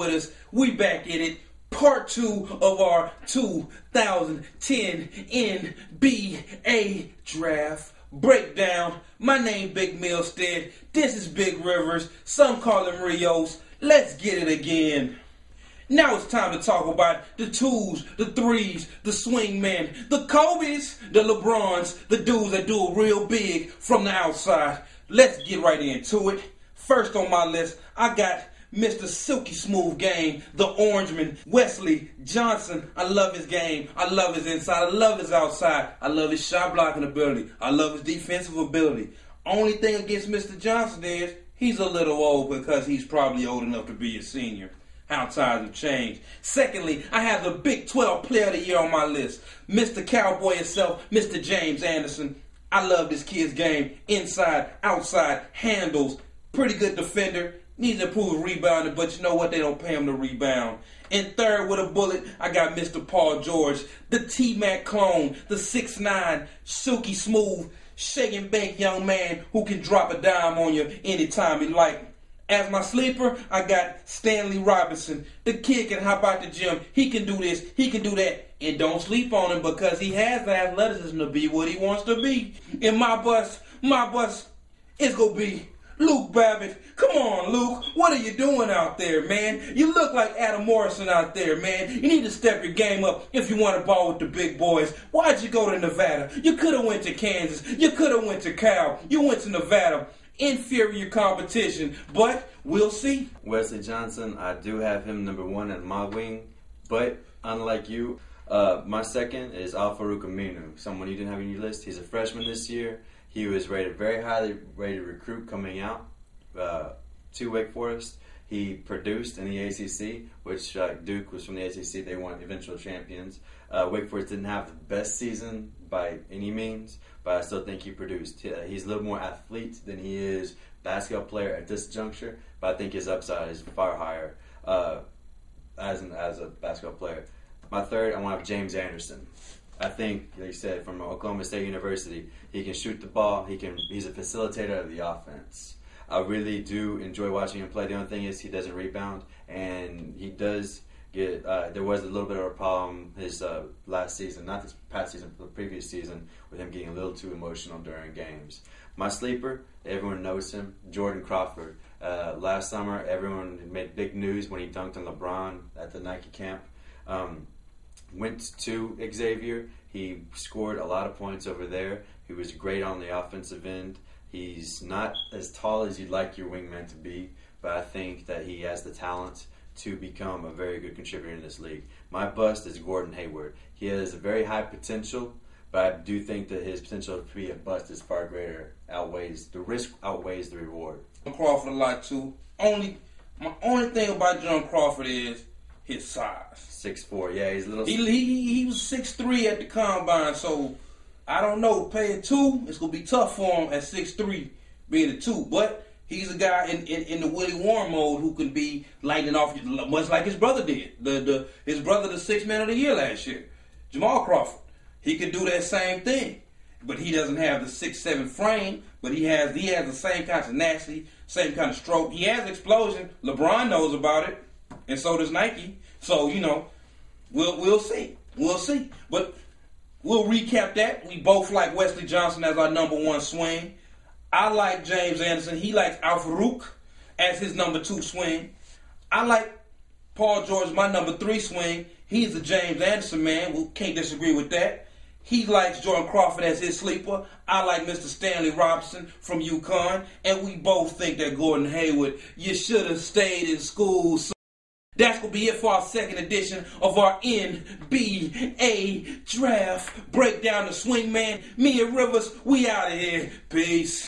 with us. We back in it. Part 2 of our 2010 NBA Draft Breakdown. My name Big Milstead. This is Big Rivers. Some call him Rios. Let's get it again. Now it's time to talk about the twos, the threes, the swingmen, the Kobe's, the LeBrons, the dudes that do it real big from the outside. Let's get right into it. First on my list, I got Mr. Silky Smooth Game, the Orangeman, Wesley Johnson. I love his game. I love his inside. I love his outside. I love his shot blocking ability. I love his defensive ability. Only thing against Mr. Johnson is he's a little old because he's probably old enough to be a senior. How times have changed. Secondly, I have the Big 12 Player of the Year on my list. Mr. Cowboy himself, Mr. James Anderson. I love this kid's game. Inside, outside, handles. Pretty good defender. Needs to improve rebounding, but you know what? They don't pay him to rebound. And third with a bullet, I got Mr. Paul George, the T-Mac clone, the 6'9", silky smooth, shake and bake young man who can drop a dime on you anytime he like. As my sleeper, I got Stanley Robinson. The kid can hop out the gym. He can do this. He can do that. And don't sleep on him because he has the athleticism to be what he wants to be. And my bust is going to be Luke Babbitt. Come on, Luke. What are you doing out there, man? You look like Adam Morrison out there, man. You need to step your game up if you want to ball with the big boys. Why'd you go to Nevada? You could have went to Kansas. You could have went to Cal. You went to Nevada. Inferior competition, but we'll see. Wesley Johnson, I do have him number 1 in my wing, but unlike you, my second is Al-Farouq Aminu, someone you didn't have on your list. He's a freshman this year. He was rated very highly rated recruit coming out to Wake Forest. He produced in the ACC, which Duke was from the ACC. They won eventual champions. Wake Forest didn't have the best season by any means, but I still think he produced. He's a little more athlete than he is basketball player at this juncture, but I think his upside is far higher as a basketball player. My third, I want to have James Anderson. I think, like you said, from Oklahoma State University, he can shoot the ball. He's a facilitator of the offense. I really do enjoy watching him play. The only thing is he doesn't rebound, and he does get. There was a little bit of a problem his last season, not this past season, but the previous season, with him getting a little too emotional during games. My sleeper, everyone knows him, Jordan Crawford. Last summer, everyone made big news when he dunked on LeBron at the Nike camp. Went to Xavier. He scored a lot of points over there. He was great on the offensive end. He's not as tall as you'd like your wingman to be, but I think that he has the talent to become a very good contributor in this league. My bust is Gordon Hayward. He has a very high potential, but I do think that his potential to be a bust is far greater. The risk outweighs the reward. Crawford a lot too. My only thing about John Crawford is his size. 6'4", yeah, he's a little. He was 6'3" at the combine, so I don't know. Paying 2, it's gonna be tough for him at 6'3", being a 2. But he's a guy in the Willie Warren mode who can be lighting off much like his brother did. His brother, the 6th man of the year last year, Jamal Crawford. He could do that same thing, but he doesn't have the 6'7" frame. But he has the same kind of tenacity, same kind of stroke. He has explosion. LeBron knows about it, and so does Nike. So we'll see. We'll see. But we'll recap that. We both like Wesley Johnson as our number 1 swing. I like James Anderson. He likes Al-Farouq as his number 2 swing. I like Paul George, my number 3 swing. He's a James Anderson man. We can't disagree with that. He likes Jordan Crawford as his sleeper. I like Mr. Stanley Robinson from UConn. And we both think that Gordon Hayward, you should have stayed in school. So that's going to be it for our second edition of our NBA Draft Breakdown. The Swingman, me and Rivers, we out of here. Peace.